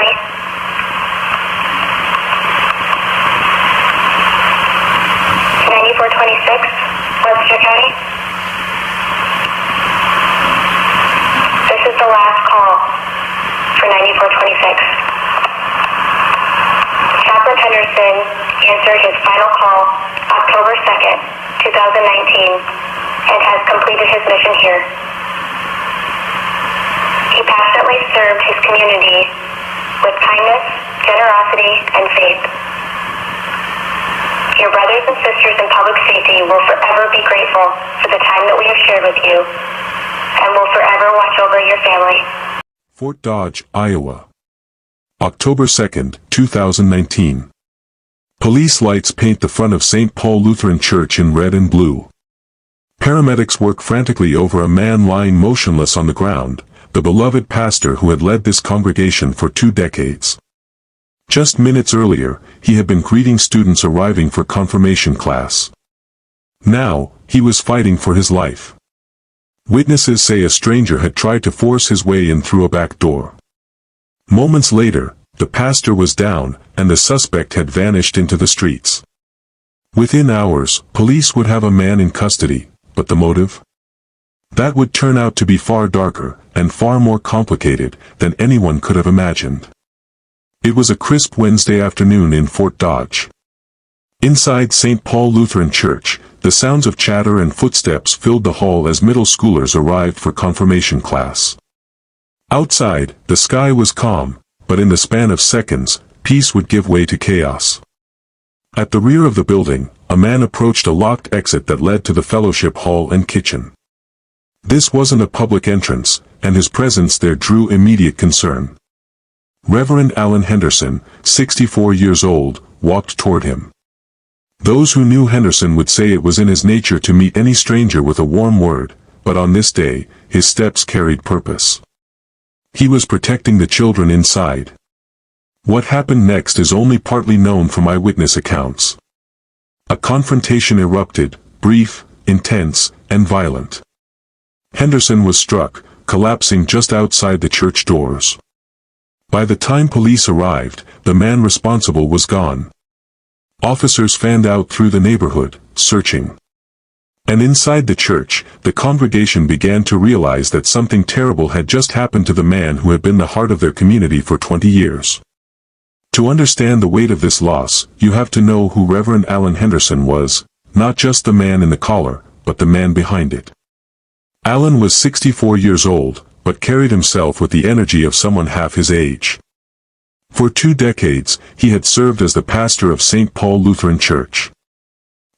County. Webster County. This is the last call for 9426. Chaplain Henderson answered his final call October 2nd, 2019, and has completed his mission here. He passionately served his community with kindness, generosity, and faith. Your brothers and sisters in public safety will forever be grateful for the time that we have shared with you, and will forever watch over your family. Fort Dodge, Iowa. October 2nd, 2019. Police lights paint the front of St. Paul Lutheran Church in red and blue. Paramedics work frantically over a man lying motionless on the ground, the beloved pastor who had led this congregation for 2 decades. Just minutes earlier, he had been greeting students arriving for confirmation class. Now, he was fighting for his life. Witnesses say a stranger had tried to force his way in through a back door. Moments later, the pastor was down, and the suspect had vanished into the streets. Within hours, police would have a man in custody, but the motive? That would turn out to be far darker, and far more complicated, than anyone could have imagined. It was a crisp Wednesday afternoon in Fort Dodge. Inside St. Paul Lutheran Church, the sounds of chatter and footsteps filled the hall as middle schoolers arrived for confirmation class. Outside, the sky was calm, but in the span of seconds, peace would give way to chaos. At the rear of the building, a man approached a locked exit that led to the fellowship hall and kitchen. This wasn't a public entrance, and his presence there drew immediate concern. Reverend Allen Henderson, 64 years old, walked toward him. Those who knew Henderson would say it was in his nature to meet any stranger with a warm word, but on this day, his steps carried purpose. He was protecting the children inside. What happened next is only partly known from eyewitness accounts. A confrontation erupted, brief, intense, and violent. Henderson was struck, collapsing just outside the church doors. By the time police arrived, the man responsible was gone. Officers fanned out through the neighborhood, searching. And inside the church, the congregation began to realize that something terrible had just happened to the man who had been the heart of their community for 20 years. To understand the weight of this loss, you have to know who Reverend Allen Henderson was, not just the man in the collar, but the man behind it. Allen was 64 years old, but carried himself with the energy of someone half his age. For 2 decades, he had served as the pastor of St. Paul Lutheran Church.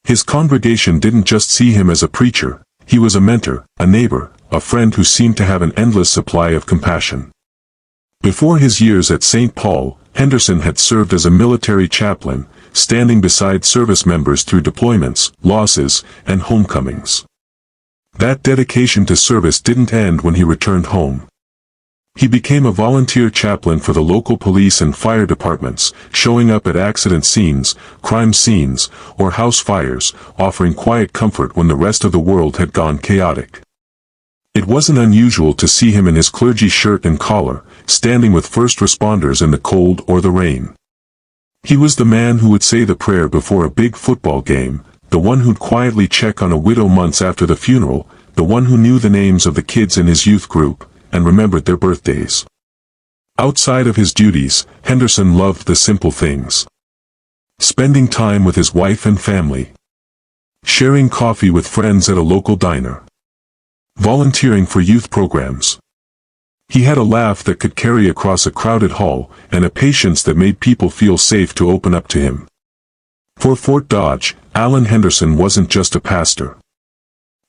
His congregation didn't just see him as a preacher, he was a mentor, a neighbor, a friend who seemed to have an endless supply of compassion. Before his years at St. Paul, Henderson had served as a military chaplain, standing beside service members through deployments, losses, and homecomings. That dedication to service didn't end when he returned home. He became a volunteer chaplain for the local police and fire departments, showing up at accident scenes, crime scenes, or house fires, offering quiet comfort when the rest of the world had gone chaotic. It wasn't unusual to see him in his clergy shirt and collar, standing with first responders in the cold or the rain. He was the man who would say the prayer before a big football game, the one who'd quietly check on a widow months after the funeral, the one who knew the names of the kids in his youth group, and remembered their birthdays. Outside of his duties, Henderson loved the simple things. Spending time with his wife and family. Sharing coffee with friends at a local diner. Volunteering for youth programs. He had a laugh that could carry across a crowded hall, and a patience that made people feel safe to open up to him. For Fort Dodge, Allen Henderson wasn't just a pastor.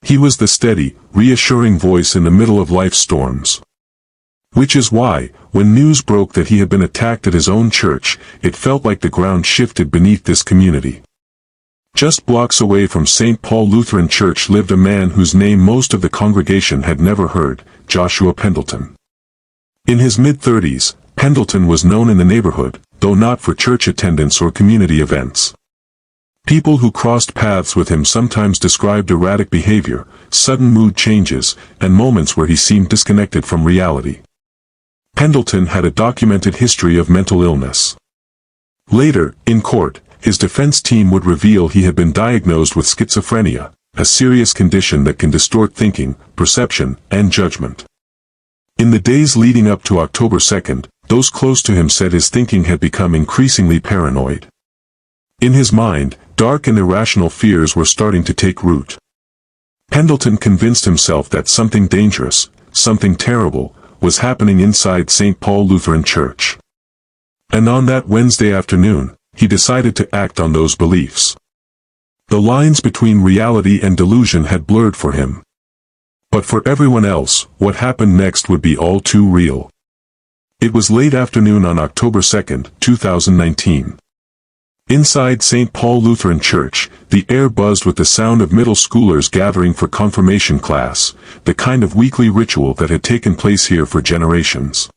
He was the steady, reassuring voice in the middle of life's storms. Which is why, when news broke that he had been attacked at his own church, it felt like the ground shifted beneath this community. Just blocks away from St. Paul Lutheran Church lived a man whose name most of the congregation had never heard, Joshua Pendleton. In his mid-30s, Pendleton was known in the neighborhood, though not for church attendance or community events. People who crossed paths with him sometimes described erratic behavior, sudden mood changes, and moments where he seemed disconnected from reality. Pendleton had a documented history of mental illness. Later, in court, his defense team would reveal he had been diagnosed with schizophrenia, a serious condition that can distort thinking, perception, and judgment. In the days leading up to October 2nd, those close to him said his thinking had become increasingly paranoid. In his mind, dark and irrational fears were starting to take root. Pendleton convinced himself that something dangerous, something terrible, was happening inside St. Paul Lutheran Church. And on that Wednesday afternoon, he decided to act on those beliefs. The lines between reality and delusion had blurred for him. But for everyone else, what happened next would be all too real. It was late afternoon on October 2nd, 2019. Inside St. Paul Lutheran Church, the air buzzed with the sound of middle schoolers gathering for confirmation class, the kind of weekly ritual that had taken place here for generations.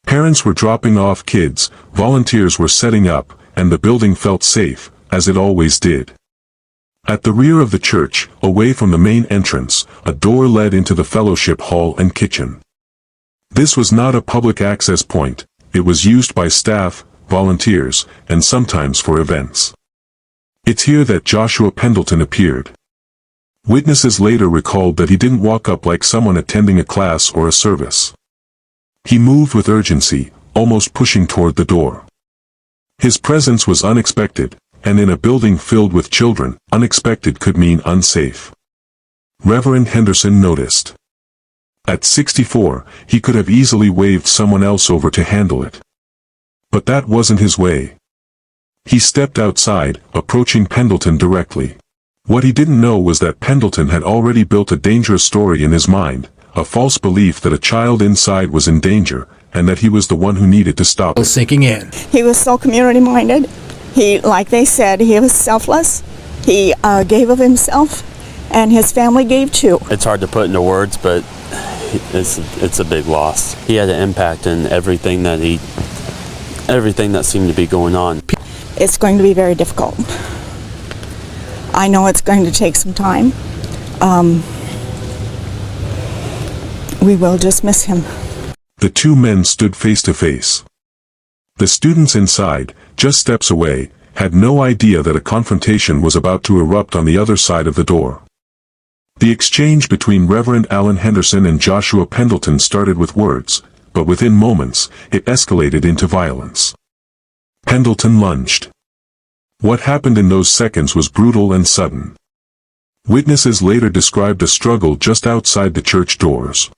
Parents were dropping off kids, volunteers were setting up, and the building felt safe, as it always did. At the rear of the church, away from the main entrance, a door led into the fellowship hall and kitchen. This was not a public access point, it was used by staff, volunteers, and sometimes for events. It's here that Joshua Pendleton appeared. Witnesses later recalled that he didn't walk up like someone attending a class or a service. He moved with urgency, almost pushing toward the door. His presence was unexpected, and in a building filled with children, unexpected could mean unsafe. Reverend Henderson noticed. At 64, he could have easily waved someone else over to handle it. But that wasn't his way. He stepped outside, approaching Pendleton directly. What he didn't know was that Pendleton had already built a dangerous story in his mind, a false belief that a child inside was in danger, and that he was the one who needed to stop it. Sinking in. He was so community-minded. He, like they said, he was selfless. He gave of himself, and his family gave too. It's hard to put into words, but it's a big loss. He had an impact in everything that seemed to be going on. It's going to be very difficult. I know it's going to take some time. We will just miss him. The two men stood face to face. The students inside, just steps away, had no idea that a confrontation was about to erupt on the other side of the door. The exchange between Reverend Allen Henderson and Joshua Pendleton started with words, but within moments, it escalated into violence. Pendleton lunged. What happened in those seconds was brutal and sudden. Witnesses later described a struggle just outside the church doors.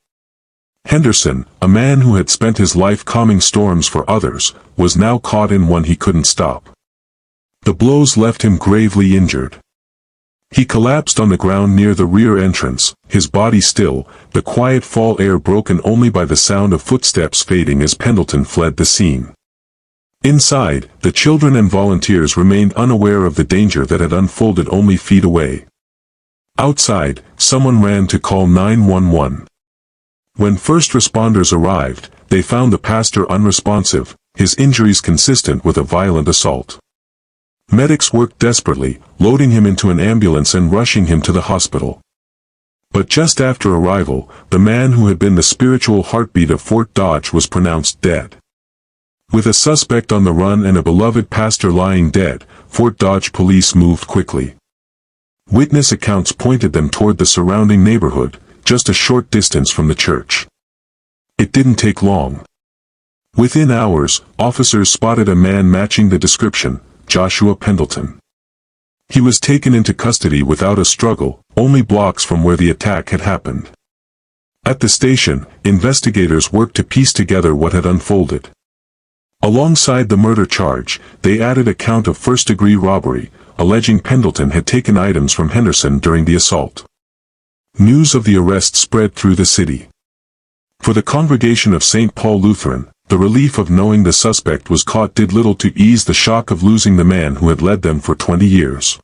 Henderson, a man who had spent his life calming storms for others, was now caught in one he couldn't stop. The blows left him gravely injured. He collapsed on the ground near the rear entrance, his body still, the quiet fall air broken only by the sound of footsteps fading as Pendleton fled the scene. Inside, the children and volunteers remained unaware of the danger that had unfolded only feet away. Outside, someone ran to call 911. When first responders arrived, they found the pastor unresponsive, his injuries consistent with a violent assault. Medics worked desperately, loading him into an ambulance and rushing him to the hospital. But just after arrival, the man who had been the spiritual heartbeat of Fort Dodge was pronounced dead. With a suspect on the run and a beloved pastor lying dead, Fort Dodge police moved quickly. Witness accounts pointed them toward the surrounding neighborhood, just a short distance from the church. It didn't take long. Within hours, officers spotted a man matching the description, Joshua Pendleton. He was taken into custody without a struggle, only blocks from where the attack had happened. At the station, investigators worked to piece together what had unfolded. Alongside the murder charge, they added a count of first-degree robbery, alleging Pendleton had taken items from Henderson during the assault. News of the arrest spread through the city. For the congregation of St. Paul Lutheran, the relief of knowing the suspect was caught did little to ease the shock of losing the man who had led them for 20 years.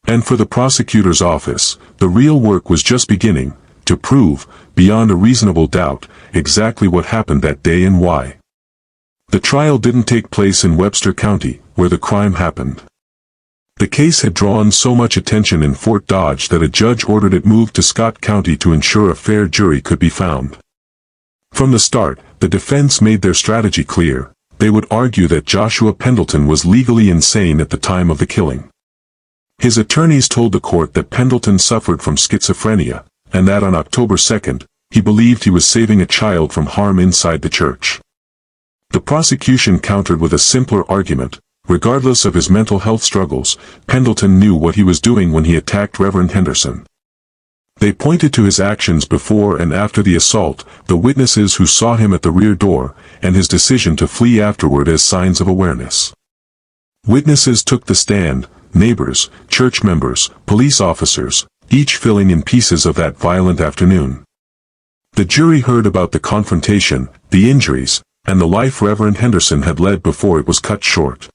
And for the prosecutor's office, the real work was just beginning, to prove, beyond a reasonable doubt, exactly what happened that day and why. The trial didn't take place in Webster County, where the crime happened. The case had drawn so much attention in Fort Dodge that a judge ordered it moved to Scott County to ensure a fair jury could be found. From the start, the defense made their strategy clear. They would argue that Joshua Pendleton was legally insane at the time of the killing. His attorneys told the court that Pendleton suffered from schizophrenia, and that on October 2nd, he believed he was saving a child from harm inside the church. The prosecution countered with a simpler argument. Regardless of his mental health struggles, Pendleton knew what he was doing when he attacked Reverend Henderson. They pointed to his actions before and after the assault, the witnesses who saw him at the rear door, and his decision to flee afterward as signs of awareness. Witnesses took the stand, neighbors, church members, police officers, each filling in pieces of that violent afternoon. The jury heard about the confrontation, the injuries, and the life Reverend Henderson had led before it was cut short.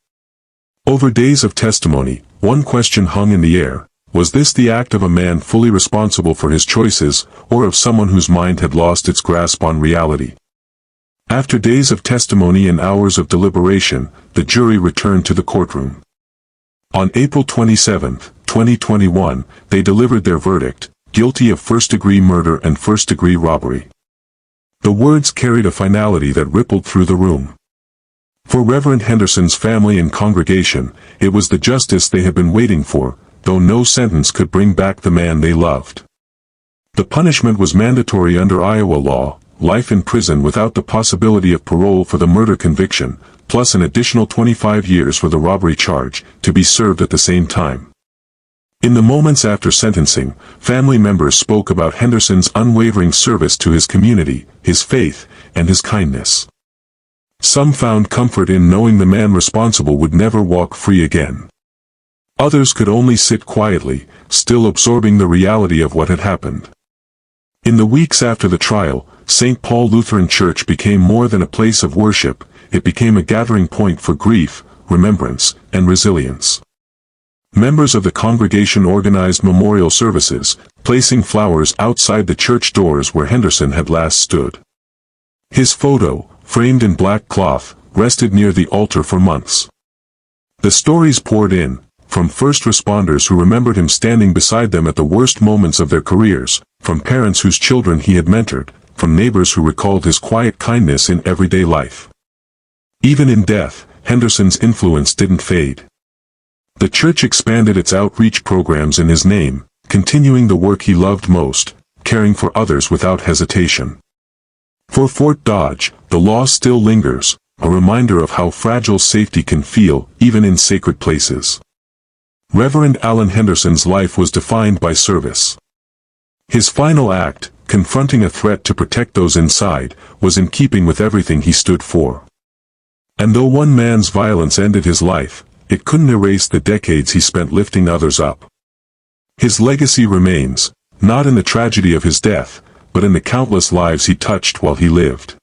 Over days of testimony, one question hung in the air: was this the act of a man fully responsible for his choices, or of someone whose mind had lost its grasp on reality? After days of testimony and hours of deliberation, the jury returned to the courtroom. On April 27, 2021, they delivered their verdict: guilty of first-degree murder and first-degree robbery. The words carried a finality that rippled through the room. For Reverend Henderson's family and congregation, it was the justice they had been waiting for, though no sentence could bring back the man they loved. The punishment was mandatory under Iowa law: life in prison without the possibility of parole for the murder conviction, plus an additional 25 years for the robbery charge, to be served at the same time. In the moments after sentencing, family members spoke about Henderson's unwavering service to his community, his faith, and his kindness. Some found comfort in knowing the man responsible would never walk free again. Others could only sit quietly, still absorbing the reality of what had happened. In the weeks after the trial, St. Paul Lutheran Church became more than a place of worship. It became a gathering point for grief, remembrance, and resilience. Members of the congregation organized memorial services, placing flowers outside the church doors where Henderson had last stood. His photo, framed in black cloth, rested near the altar for months. The stories poured in, from first responders who remembered him standing beside them at the worst moments of their careers, from parents whose children he had mentored, from neighbors who recalled his quiet kindness in everyday life. Even in death, Henderson's influence didn't fade. The church expanded its outreach programs in his name, continuing the work he loved most: caring for others without hesitation. For Fort Dodge, the law still lingers, a reminder of how fragile safety can feel, even in sacred places. Reverend Allen Henderson's life was defined by service. His final act, confronting a threat to protect those inside, was in keeping with everything he stood for. And though one man's violence ended his life, it couldn't erase the decades he spent lifting others up. His legacy remains, not in the tragedy of his death, but in the countless lives he touched while he lived.